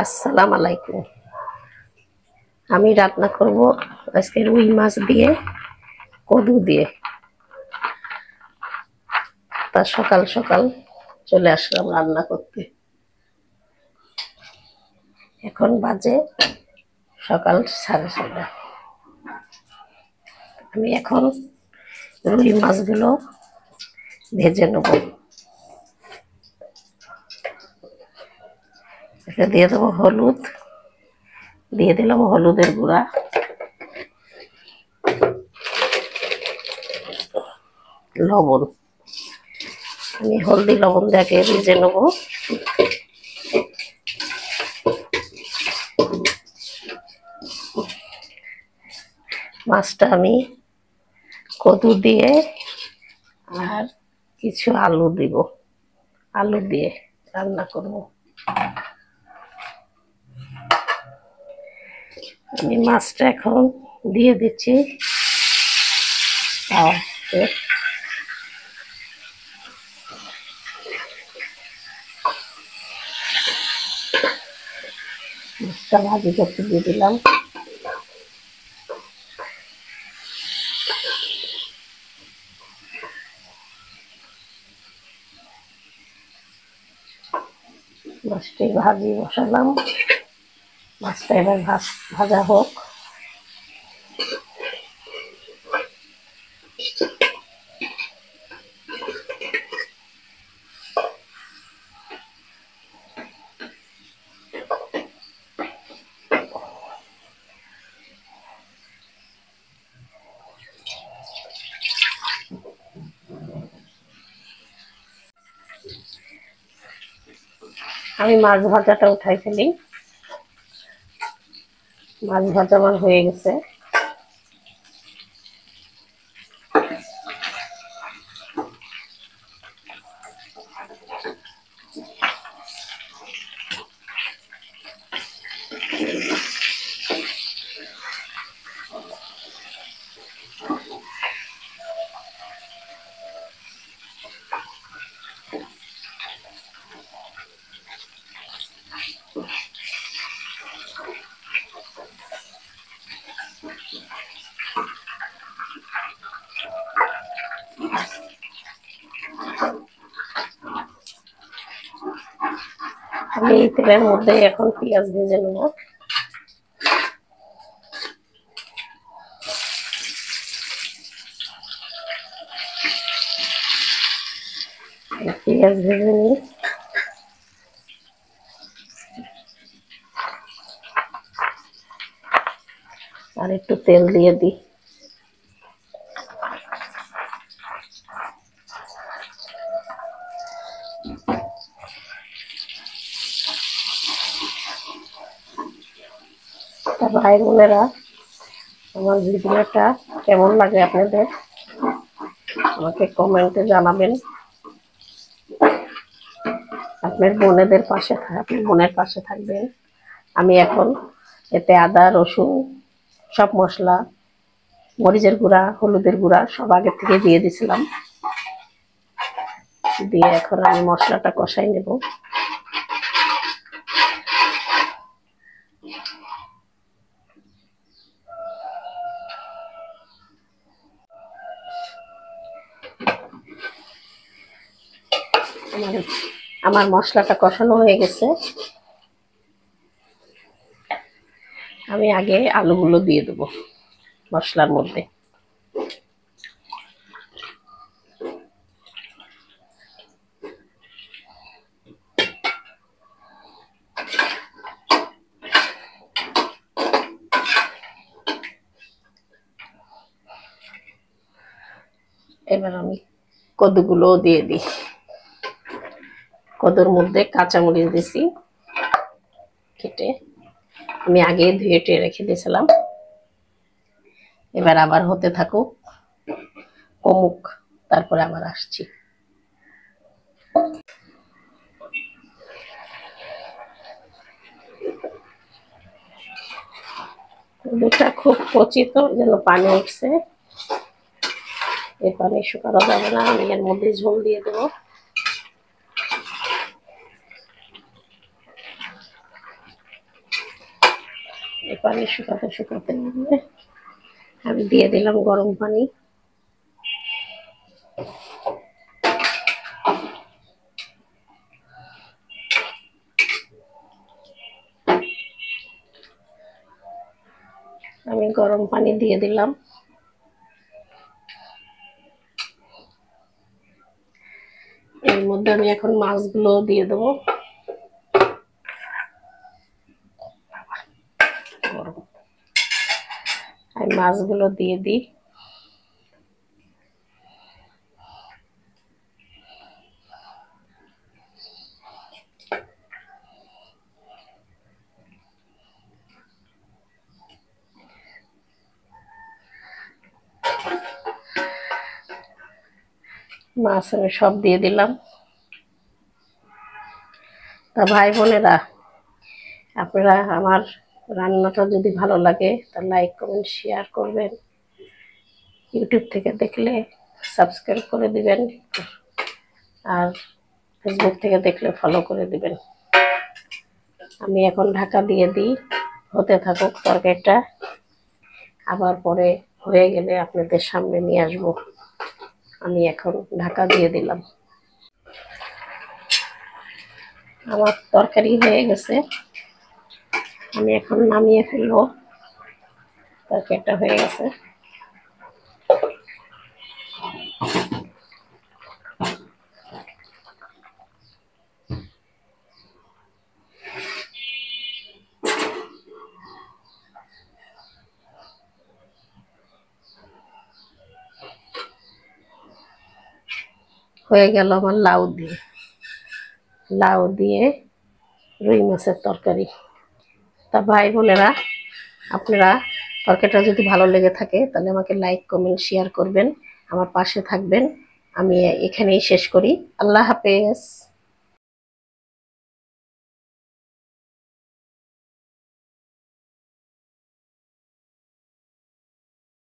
আসসালামু আলাইকুম। আমি রান্না করব আজকে রুই মাছ দিয়ে কদু দিয়ে। তা সকাল সকাল চলে আসলাম রান্না করতে। এখন বাজে সকাল 6:30। আমি এখন রুই মাছগুলো ভেজে নেব। এটা দিয়ে দেবো হলুদ, দিয়ে দিলাম হলুদের গুঁড়া, লবণ। আমি হলদি লবণ দিয়ে ভেজে নেব। মাছটা আমি কদু দিয়ে আর কিছু আলু দিব, আলু দিয়ে রান্না করব। আমি মাছটা এখন দিয়ে দিচ্ছি তাওয়াতে। মাছটা ভাজি করতে দিয়ে দিলাম। মাছটি ভাজি বসালাম। মাছটা এবার ভাজা হোক। আমি মাছ ভাজাটা উঠাই ফেলি। মাছ ভাজা আমার হয়ে গেছে। আমি এই তেলের মধ্যে এখন পেঁয়াজ ভেজে নেব। পেঁয়াজ ভেজে নিই। আর একটু তেল দিয়ে দিই। ভাই বোনেরা, আমার ভিডিওটা কেমন লাগে আপনাদের আমাকে কমেন্টে জানাবেন। আপনার বোনেদের পাশে আপনার বোনের পাশে থাকবেন। আমি এখন এতে আদা রসুন সব মশলা, মরিচের গুঁড়া, হলুদের গুঁড়া সব আগে থেকে দিয়ে দিছিলাম। দিয়ে এখন আমি মশলাটা কষাই নেব। আমার মশলাটা কষানো হয়ে গেছে। আমি আগে আলুগুলো দিয়ে দেবো মশলার মধ্যে। এবার আমি কদুগুলো দিয়ে দিই। কদুর মধ্যে কাঁচামরিচ দিছি কেটে, আমি আগে ধুয়ে টেয়ে রেখে দিয়েছিলাম। এবার আবার হতে থাকুক, কমুক, তারপরে আবার আসছি। কদুটা খুব কচি তো যেন পানি উঠছে, এই পানি শুকানো যাবে না। আমি এর মধ্যে ঝোল দিয়ে দেবো। পানি শুকাতে শুকাতে আমি দিয়ে দিলাম গরম পানি। আমি গরম পানি দিয়ে দিলাম। এর মধ্যে আমি এখন মাছগুলো দিয়ে দেবো। আমি মাছগুলো দিয়ে দিই। মাছ আমি সব দিয়ে দিলাম। তা ভাই বোনেরা, আপনারা আমার রান্নাটা যদি ভালো লাগে তা লাইক কমেন্ট শেয়ার করবেন। ইউটিউব থেকে দেখলে সাবস্ক্রাইব করে দিবেন, আর ফেসবুক থেকে দেখলে ফলো করে দিবেন। আমি এখন ঢাকা দিয়ে দিই, হতে থাকুক তরকারিটা। আবার পরে হয়ে গেলে আপনাদের সামনে নিয়ে আসবো। আমি এখন ঢাকা দিয়ে দিলাম। আমার তরকারি হয়ে গেছে, আমি এখন নামিয়ে ফেলবো। তরকারিটা হয়ে গেছে। হয়ে গেল আমার লাউ দিয়ে রুই মাছের তরকারি। তা ভাই বোনেরা, আপনারা তরকারিটা যদি ভালো লেগে থাকে তাহলে আমাকে লাইক কমেন্ট শেয়ার করবেন, আমার পাশে থাকবেন। আমি এখানেই শেষ করি। আল্লাহ হাফেজ।